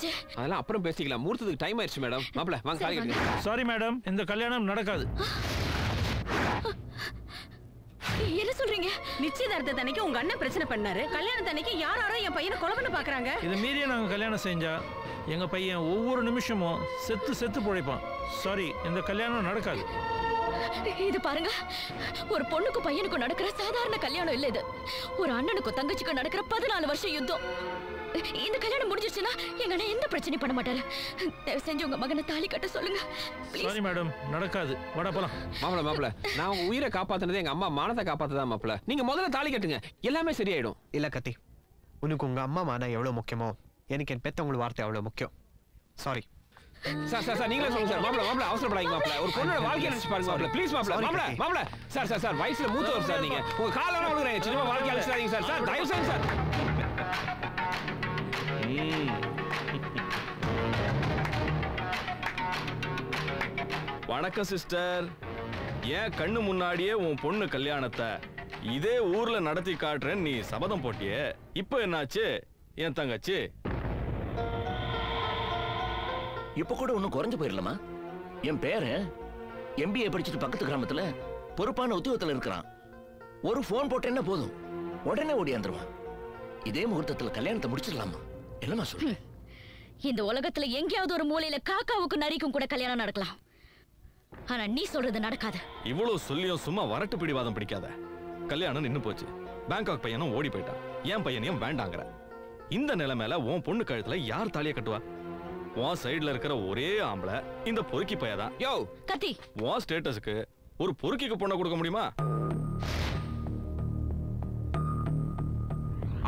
என்னாச்சு? அதெல்லாம் அப்புறம் பேசிக்கலாம். மூர்த்தத்துக்கு டைம் ஆயிடுச்சு மேடம். மாப்ள வாங்க தாலி கட்டுங்க. சாரி மேடம், இந்த கல்யாணம் நடக்காது. என்ன சொல்றீங்க? நிச்சயதார்த்த அன்னைக்கு உங்க அண்ணன் பிரச்சனை பண்ணாரு. கல்யாணத்து அன்னைக்கு யாரோ என் பையனை கொலை பண்ண பாக்குறாங்க. இதை மீறிய நாங்க கல்யாணம் செஞ்சா எங்க பையன் ஒவ்வொரு நிமிஷமும் செத்து பிழைப்பான். சாரி, இந்த கல்யாணம் நடக்காது. இது பாருங்க, ஒரு பொண்ணுக்கும் பையனுக்கும் நடக்கிற சாதாரண கல்யாணம் இல்ல இது. ஒரு அண்ணனுக்கும் தங்கச்சிக்கும் நடக்கிற 14 வருஷம் யுத்தம். இந்த கல்யாணம் முடிஞ்சிருச்சுன்னா எங்க அண்ணன் எந்த பிரச்சனையும் பண்ண மாட்டாரு. தயவு செஞ்சு உங்க மகனை தாலி கட்ட சொல்லுங்க. சாரி மேடம், நடக்காது. வாடா போலாம். மாப்ள நான் உங்க உயிரை காப்பாத்துனது எங்க அம்மா மானத்தை காப்பாத்துதா மாப்ள. நீங்க முதல்ல தாலி கட்டுங்க, எல்லாமே சரியாயிடும். இல்ல கத்தி, உனக்கு உங்க அம்மா மானம் எவ்வளவு முக்கியமோ எனக்கு என் பெத்தவங்க வார்த்தை அவ்வளவு முக்கியம். சாரி சார் நீங்களே சொல்லுங்க சார். மாப்ள அவசரப்படாதீங்க மாப்ள. ஒரு பொண்ணோட வாழ்க்கையை நினைச்சு பாருங்க மாப்ள. ப்ளீஸ் மாப்ள. சார் வயசுல மூத்தவர் சார். நீங்க உங்க காலெல்லாம் விழுகுறேன். சின்ன வாழ்க்கையை அழைச்சிடாதீங்க சார். சார் தயவு செய்யுங்க சார். வணக்கம் சிஸ்டர். ஏன் கண்ணு முன்னாடியே உன் பொண்ணு கல்யாணத்தை இதே ஊர்ல நடத்தி காட்டுறேன்னு நீ சபதம் போட்டியே, இப்போ என்னாச்சு என் தங்கச்சி? இப்ப கூட ஒன்னும் குறைஞ்சு போயிடலாமா? என் பேரன் MBA படிச்சுட்டு பக்கத்து கிராமத்துல பொறுப்பான உத்தியோகத்துல இருக்கிறான். ஒரு போன் போட்டேன்னா போதும், உடனே ஓடியாந்துருவான். இதே முகூர்த்தத்துல கல்யாணத்தை முடிச்சிடலாமா? என்னமா சொல்ற? இந்த உலகத்துல எங்கேயாவது ஒரு மூலையில காக்காவுக்கு நரிக்கும் கூட கல்யாணம் நடக்கலாம். ஆனா நீ சொல்றது நடக்காது. இவ்வளவு சொல்லியும் சும்மா வரட்டு பிடிவாதம் பிடிக்காத. கல்யாணம் நின்னு போச்சு. பேங்காக் பையனும் ஓடி போயிட்டான். என் பையனையும் வேண்டாங்கிற. இந்த நிலைமையில உன் பொண்ணு கழுத்துல யார் தாலியை கட்டுவா? உன் சைடுல இருக்கிற ஒரே ஆம்பளை இந்த பொறுக்கி பையதான். யோ கத்தி, உன் ஸ்டேட்டஸ்க்கு ஒரு பொறுக்கிக்கு பொண்ணை கொடுக்க முடியுமா?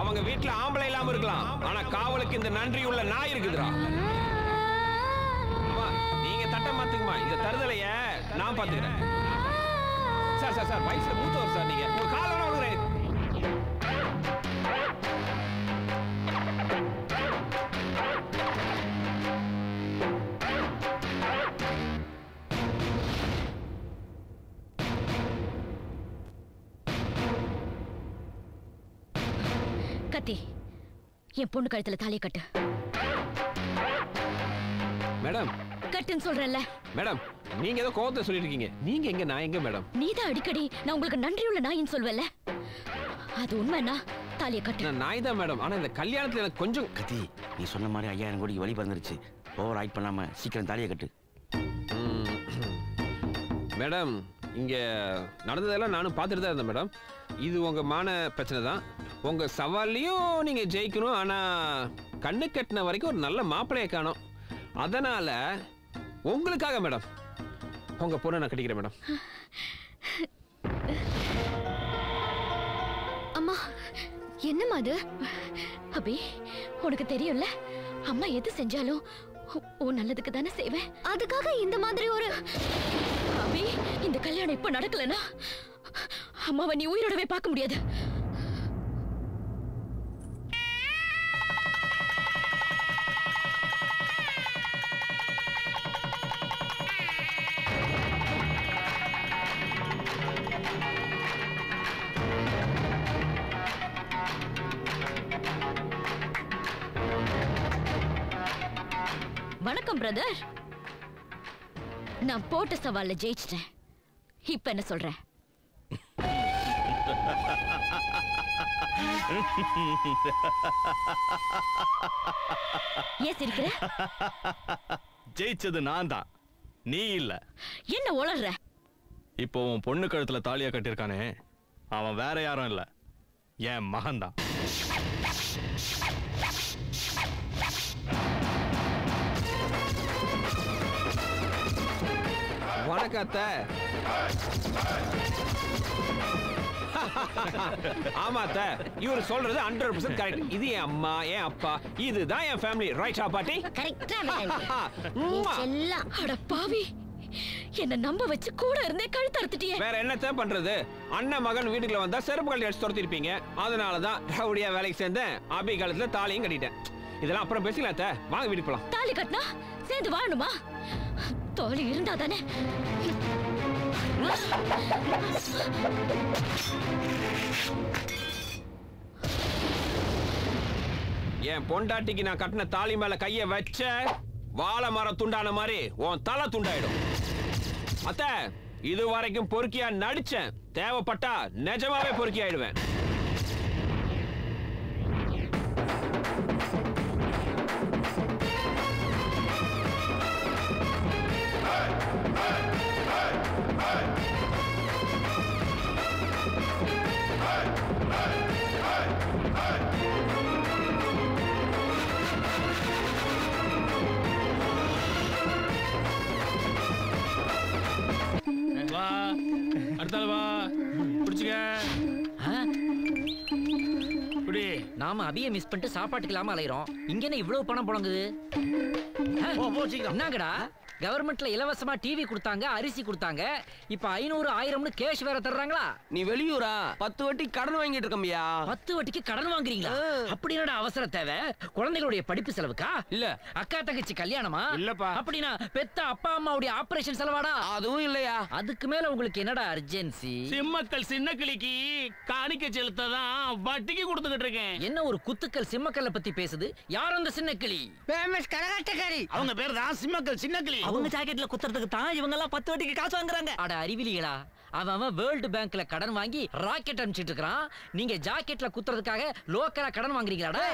அவங்க வீட்டுல ஆம்பளை இல்லாம இருக்கலாம், ஆனா காவலுக்கு இந்த நன்றி உள்ள நாய் இருக்குதுடா. நீங்க தட்டம் மாத்துக்குமா, இந்த தருதலைய நான் பாத்துக்கிறேன். சார் வயசுல மூத்தவர் சார். நீங்க ஒரு காலம் விழுகிறேன். கத்தி, என் பொண்ணு கழுத்துல தாலியை கட்டு. மேடம் கட்டுன்னு சொல்றேன்ல. மேடம் நீங்க ஏதோ கோவத்தை சொல்லிட்டு இருக்கீங்க. நீங்க எங்க, நான் எங்க மேடம்? நீதான் அடிக்கடி நான் உங்களுக்கு நன்றியுள்ள நாயின்னு சொல்வல்ல, அது உண்மைன்னா தாலியை கட்டு. நான் நாய் தான் மேடம், ஆனா இந்த கல்யாணத்துல எனக்கு கொஞ்சம். கத்தி, நீ சொன்ன மாதிரி 5000 கோடி வழி பறந்துருச்சு. ஓவர் ஆக்ட் பண்ணாம சீக்கிரம் தாலியை கட்டு. மேடம் இங்க நடந்ததெல்லாம் நானும் பார்த்துட்டு தான் இருந்தேன் மேடம். இது உங்க மான பிரச்சனை தான். உங்க சவால்லையும் நீங்க ஜெயிக்கணும். ஆனா கண்ணு கட்டின வரைக்கும் ஒரு நல்ல மாப்பிள்ளையை காணும். அதனால உங்களுக்காக மேடம் உங்க பொண்ணை நான் கட்டிக்கிறேன் மேடம். அம்மா, என்னம்மா அது? அபி, உனக்கு தெரியும்ல, அம்மா எது செஞ்சாலும் உன் நல்லதுக்கு தானே செய்வேன். அதுக்காக இந்த மாதிரி ஒரு அபி, இந்த கல்யாணம் இப்ப நடக்கலனா அம்மாவை நீ உயிரோடவே பார்க்க முடியாது. வணக்கம் பிரதர். நான் போட்ட சவால்ல ஜெயிச்சிட்டேன். இப்ப என்ன சொல்றேன்? ஏன் சிரிக்கிற? ஜெயிச்சது நான் தான், நீ இல்ல. என்ன உளர்ற? இப்போ உன் பொண்ணு கழுத்துல தாலியா கட்டிருக்கானே, அவன் வேற யாரும் இல்ல, என் மகன் தான். வணக்கம் அத்தை. ஆமா அத்தை, இவர் சொல்றது 100% கரெக்ட். இது என் அம்மா, என் அப்பா, இதுதான் என் ஃபேமிலி. ரைட்டா பாட்டி? கரெக்ட்டா எல்லாம். அட பாவி, என்ன நம்ப வச்சு கூட இருந்தே கழுத்து அறுத்துட்டியே. வேற என்னத்த பண்றது? அண்ணன் மகன் வீட்டுக்குள்ள வந்தா செருப்பு கழட்டி அடிச்சு துரத்திருப்பீங்க. அதனாலதான் ரவுடியா வேலைக்கு சேர்ந்தேன். அபி காலத்துல தாலியும் கட்டிட்டேன். இதெல்லாம் அப்புறம் பேசிக்கலாம் அத்தை. வாங்க வீட்டுக்கு போலாம். தாலி கட்டினா சேர்ந்து வாழணுமா? தாலி இருந்தா தானே. என் பொண்டாட்டிக்கு நான் கட்டின தாலி மேல கைய வச்ச வாழை மரம் துண்டான மாதிரி உன் தலை துண்டாயிடும். அத்த, இது வரைக்கும் பொறுக்கியா நடிச்சேன். தேவைப்பட்டா நிஜமாவே பொறுக்கி ஆயிடுவேன். வா, அடுத்தால வா, பிடிச்சுக்க. குடி. நாம அபிய மிஸ் பண்ணிட்டு சாப்பாட்டுக்கு இல்லாம அலையிறோம். இங்க என்ன இவ்வளவு பணம் புழங்குது? என்னங்கடா, கவர்மெண்ட்ல இலவசமா டிவி கொடுத்தாங்க, அரிசி கொடுத்தாங்க. இப்ப 500 1000னு கேஷ் வேற தர்றாங்களா? நீ வெளியூரா 10 வட்டி கடன் வாங்கிட்டு இருக்கமியா? 10 வட்டிக்கு கடன் வாங்குறீங்களா? அப்படி என்னடா அவசர தேவை? குழந்தைகளுடைய படிப்பு செலவுக்கா? இல்ல. அக்கா தங்கச்சி கல்யாணமா? இல்லப்பா. அப்படினா பெத்த அப்பா அம்மாவுடைய ஆபரேஷன் செலவாடா? அதுவும் இல்லையா. அதுக்கு மேல உங்களுக்கு என்னடா அர்ஜென்சி? சிம்மக்கல் சின்ன கிளிக்கு காணிக்க செலுத்ததான் வட்டிக்கு கொடுத்துக்கிட்டு இருக்கேன். என்ன ஒரு குத்துக்கல் சிம்மக்கல்ல பத்தி பேசுது? யார் அந்த சின்ன கிளி? ஃபேமஸ் கரகாட்டக்காரி. அவங்க பேர் தான் சிம்மக்கல் சின்ன கிளி. அவங்க ஜாக்கெட்ல குத்துறதுக்கு தான் இவங்க எல்லாம் 10 வட்டிக்கு காசு வாங்குறாங்க. அட அறிவிலிகளா, அவன் வேர்ல்டு பேங்க்ல கடன் வாங்கி ராக்கெட் அனுப்பிச்சிட்டு இருக்கான். நீங்க ஜாக்கெட்ல குத்துறதுக்காக லோக்கலா கடன் வாங்குறீங்களாடா?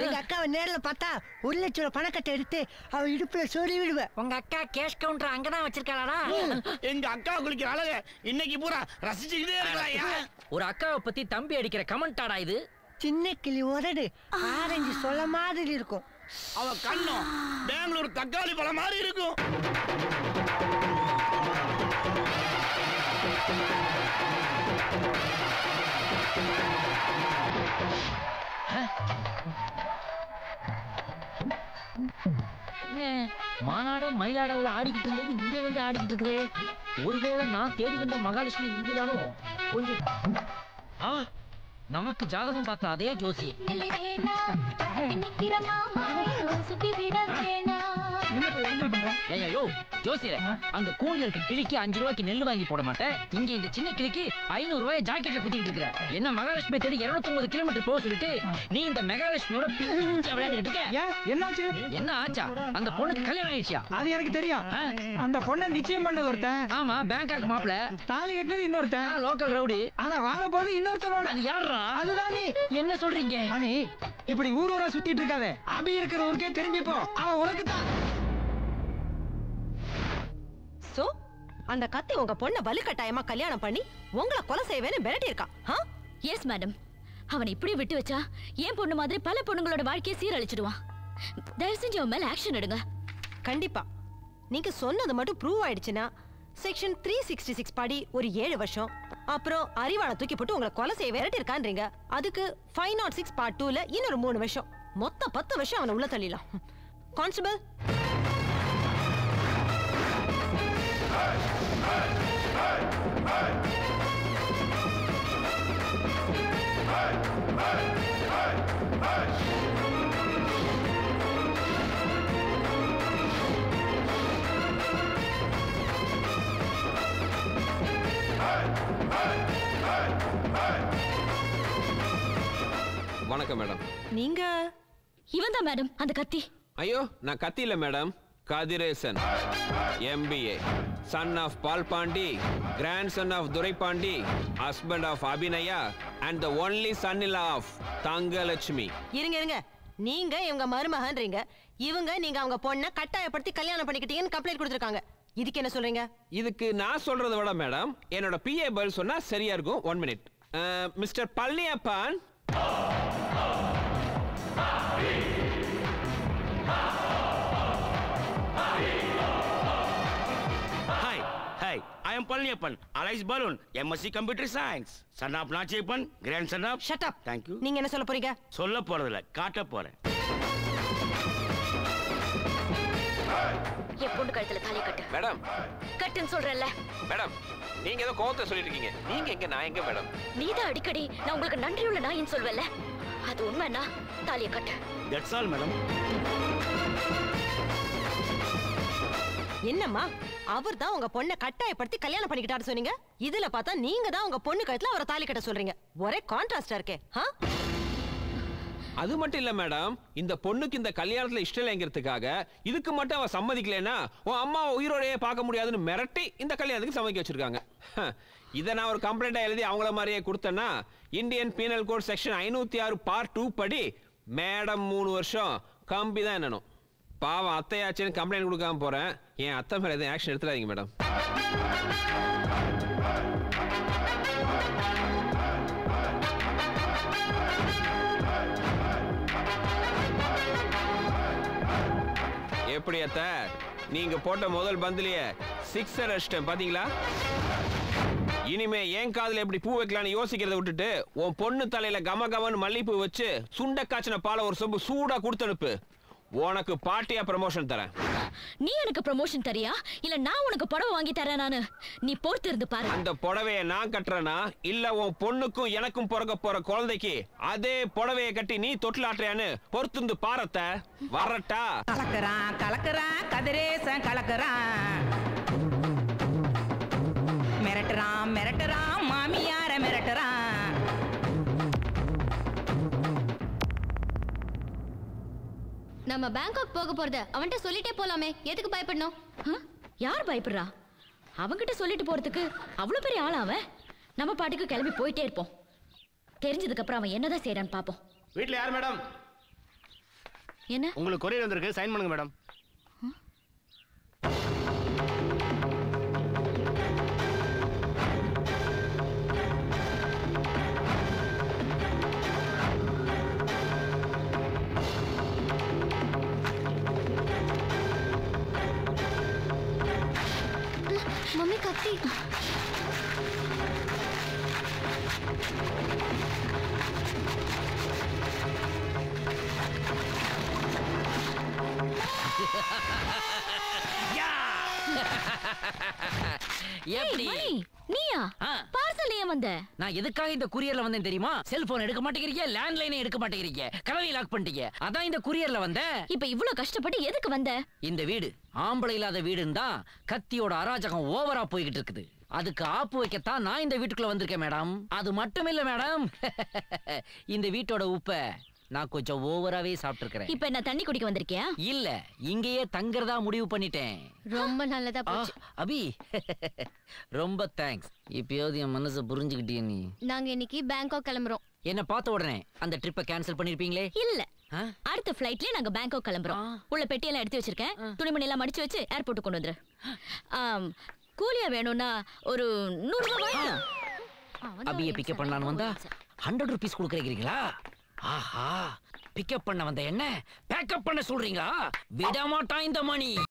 எங்க அக்காவை நேர்ல பார்த்தா 1 லட்சம் ரூபாய் பணக்கட்டை எடுத்து அவ இடுப்புல சொறி விடுவேன். உங்க அக்கா கேஷ் கவுண்டர் அங்கதான் வச்சிருக்காளா? எங்க அக்கா குளிக்கிற அழக இன்னைக்கு பூரா ரசிச்சுக்கிட்டே இருக்கலையா? ஒரு அக்காவை பத்தி தம்பி அடிக்கிற கமெண்டாடா இது? சின்ன கிளி உதடு ஆரஞ்சு சொல்ல மாதிரி இருக்கும். அவ கண்ணும் பெங்களூர் தக்காளி பழம் மாதிரி இருக்கும். மாநாடு மயிலாடல ஆடிக்கிட்டு இருந்தது இங்க வந்து ஆடிக்கிட்டு இருக்கு. ஒருவேளை நான் தேடி வந்த மகாலட்சுமி இங்கதானோ? கொஞ்சம் நமக்கு ஜாதகம் பார்த்த அதே ஜோசி. ஐயோ ஜோசியர, அந்த கூண்டில் இருக்க கிளிக்கு 5 ரூபாய்க்கு நெல் வாங்கி போட மாட்டேன். இங்க இந்த சின்ன கிளிக்கு 500 ரூபாய் ஜாக்கெட்ல குத்திட்டு இருக்கிற. என்ன மகாலட்சுமி தேடி 250 கிலோமீட்டர் போக சொல்லிட்டு நீ இந்த மகாலட்சுமியோட விளையாண்டுட்டு இருக்க. என்னாச்சு? என்ன ஆச்சா? அந்த பொண்ணுக்கு கல்யாணம் ஆயிடுச்சா? அது எனக்கு தெரியும். அந்த பொண்ணை நிச்சயம் பண்ணது ஒருத்தன். ஆமா, பேங்காக் மாப்பிள. தாலி கட்டினது இன்னொருத்தன். Local rowdy. ஆனா வாழ போது இன்னொருத்தனோட. அது யாரா? அதுதான் நீ. என்ன சொல்றீங்க? அனி, இப்படி ஊர் ஊரா சுத்திட்டு இருக்காதே. அபி இருக்கிற ஊருக்கே திரும்பி போ. அவன் உனக்கு தான். சோ அந்த கத்தி உங்க பொண்ண வலுக்கட்டாயமா கல்யாணம் பண்ணி உங்களை கொலை செய்வேன்னு மிரட்டி இருக்கா? Yes madam. அவனை இப்படி விட்டு வச்சா என் பொண்ணு மாதிரி பல பொண்ணுங்களோட வாழ்க்கையை சீரழிச்சிடுவான். தயவு செஞ்சு அவன் மேல ஆக்ஷன் எடுங்க. கண்டிப்பா. நீங்க சொன்னது மட்டும் ப்ரூவ் ஆயிடுச்சுன்னா செக்ஷன் 366 படி ஒரு 7 வருஷம், அப்புறம் அறிவாளை தூக்கி போட்டு உங்களை கொலை செய்ய விரட்டி இருக்கான்றீங்க. அதுக்கு 506 பார்ட் 2ல இன்னொரு 3 வருஷம், மொத்தம் 10 வருஷம் அவனை உள்ள தள்ளிடலாம். கான்ஸ்டபிள், வணக்கம் மேடம். நீங்க? இவன் தான் மேடம் அந்த கத்தி. ஐயோ, நான் கத்தி இல்ல madam, Kathiresan. MBA, son of Paul Pandi, grandson of Durai Pandi, husband of Abhinaya, and the only son-in-law of Thangalakshmi. இருங்க, நீங்க இவங்க மருமகன்றீங்க. இவங்க நீங்க அவங்க பொண்ணை கட்டாயப்படுத்தி கல்யாணம் பண்ணிக்கிட்டீங்கன்னு கம்ப்ளைண்ட் கொடுத்துருக்காங்க. இதுக்கு என்ன சொல்றீங்க? இதுக்கு நான் சொல்றதை விட மேடம் என்னோட PA பதில் சொன்னா சரியா இருக்கும். 1 minute. Mister Palaniappan. Hi, I am Palniappan, alias Balloon, MSc Computer Science, son of Nachiappan, grandson of... Shut up. Thank you. நீங்க என்ன சொல்ல போறீங்க? சொல்ல போறதில்ல, காட்ட போறேன். என் பொண்ணு கழுத்துல தாலி கட்டு. மேடம், கட்டுன்னு சொல்றேன்ல. மேடம், நீங்க ஏதோ கோவத்தை சொல்லிட்டு இருக்கீங்க. நீங்க எங்க, நான் எங்க மேடம்? நீதான் அடிக்கடி நான் உங்களுக்கு நன்றியுள்ள நாயின்னு சொல்வேல்ல, அது உண்மைன்னா தாலியை கட்டு. That's all, madam. என்னம்மா, அவர் தான் உங்க பொண்ணை கட்டாயப்படுத்தி கல்யாணம் பண்ணிக்கிட்டாரு சொன்னீங்க. இதுல பார்த்தா நீங்க தான் உங்க பொண்ணு கழுத்துல அவரை தாலி கட்ட சொல்றீங்க. ஒரே கான்ட்ராஸ்டா இருக்கே. அது மட்டும் இல்ல மேடம், இந்த பொண்ணுக்கு இந்த கல்யாணத்துல இஷ்டம் இல்லைங்கிறதுக்காக இதுக்கு மட்டும் அவ சம்மதிக்கலைன்னா உன் அம்மாவை உயிரோடையே பார்க்க முடியாதுன்னு மிரட்டி இந்த கல்யாணத்துக்கு சம்மதிக்க வச்சிருக்காங்க. இதை நான் ஒரு கம்ப்ளைண்டா எழுதி அவங்கள மாதிரியே கொடுத்தேன்னா Indian penal code section 506 part 2 படி மேடம் 3 வருஷம் கம்பி தான் என்னணும். பாவம் அத்தையாச்சுன்னு கம்ப்ளைண்ட் கொடுக்காம போறேன். என் அத்தை மேல எதுவும் ஆக்ஷன் எடுத்துடாதீங்க மேடம். எப்படி அத்தை, நீங்க போட்ட முதல் பந்திலேயே 6 அடிச்சிட்டேன் பாத்தீங்களா? இனிமே ஏன் காதுல எப்படி பூ வைக்கலான்னு யோசிக்கிறத விட்டுட்டு உன் பொண்ணு தலையில கம கமன்னு மல்லிப்பூ வச்சு சுண்ட காய்ச்சின பாலை ஒரு சொம்பு சூடா கொடுத்து அனுப்பு. உனக்கு பார்ட்டியா ப்ரமோஷன் தரேன். நீ எனக்கு ப்ரமோஷன் தரியா இல்ல நான் உனக்கு புடவை வாங்கி தரேன்? நானு நீ பொறுத்து இருந்து பாரு. அந்த புடவைய நான் கட்டுறேனா இல்ல உன் பொண்ணுக்கும் எனக்கும் பிறக்க போற குழந்தைக்கு அதே புடவைய கட்டி நீ தொட்டிலாட்டுறியான்னு பொறுத்து இருந்து பாரத்த. வரட்டா? கலக்குறான் கலக்குறான் கதிரேசன் கலக்குறான், மிரட்டுறான் மிரட்டுறான் மாமியார மிரட்டுறான். நம்ம பேங்காக் போக போறத அவன்கிட்ட சொல்லிட்டே போலாமே, எதுக்கு பயப்படணும்? யார் பயப்படுறா? அவன்கிட்ட சொல்லிட்டு போறதுக்கு அவ்வளவு பெரிய ஆளா அவன்? நம்ம பாட்டுக்கு கிளம்பி போயிட்டே இருப்போம். தெரிஞ்சதுக்கு அப்புறம் அவன் என்னதான் செய்யறான்னு பாப்போம். வீட்ல யார் மேடம்? என்ன? உங்களுக்கு கொரியர் வந்திருக்கு, சைன் பண்ணுங்க மேடம். மம்மி கத்தி. எப்படி நீயா பார்சல் ஏன் வந்த? நான் எதுக்காக இந்த குரியர்ல வந்தேன் தெரியுமா? செல்போன் எடுக்க மாட்டேங்கிறீங்க, லேண்ட்லைனை எடுக்க மாட்டேங்கிறீங்க, கதவை லாக் பண்ணிட்டீங்க. அதான் இந்த குரியர்ல வந்தேன். இப்ப இவ்வளவு கஷ்டப்பட்டு எதுக்கு வந்த? இந்த வீடு ஆம்பளை இல்லாத வீடுன்னு தான் கத்தியோட அராஜகம் ஓவரா போய்கிட்டு இருக்குது. அதுக்கு ஆப்பு வைக்கத்தான் நான் இந்த வீட்டுக்குள்ள வந்திருக்கேன் மேடம். அது மட்டும் இல்ல மேடம், இந்த வீட்டோட உப்ப நான் கொஞ்சம் ஓவராவே சாப்பிட்டிருக்கிறேன். இப்ப என்ன தண்ணி குடிக்க வந்திருக்கியா? இல்ல, இங்கேயே தங்கறதா முடிவு பண்ணிட்டேன். ரொம்ப நல்லதா போச்சு. அபி ரொம்ப தேங்க்ஸ். இப்பயாவது என் மனசை புரிஞ்சுக்கிட்டிய நீ. நாங்க இன்னைக்கு பேங்காக் கிளம்புறோம். என்ன பார்த்த உடனே அந்த ட்ரிப்பை கேன்சல் பண்ணிருப்பீங்களே? இல்ல, அடுத்த ஃளைட்லயே நாங்க பேங்காக் கிளம்புறோம். உள்ள பெட்டியெல்லாம் எடுத்து வச்சிருக்கேன். துணிமணி எல்லாம் மடிச்சு வச்சு ஏர்போர்ட் கொண்டு வந்துரு. கூலியா வேணும்னா ஒரு 100 ரூபாய் வாங்கிக்கலாம். அபியை பிக்கப் பண்ணலான்னு வந்தா 100 rupees கொடுக்குறீங்களா? ஆஹா, பிக்கப் பண்ண வந்த என்ன பேக்கப் பண்ண சொல்றீங்களா? விட மாட்டான் இந்த மணி.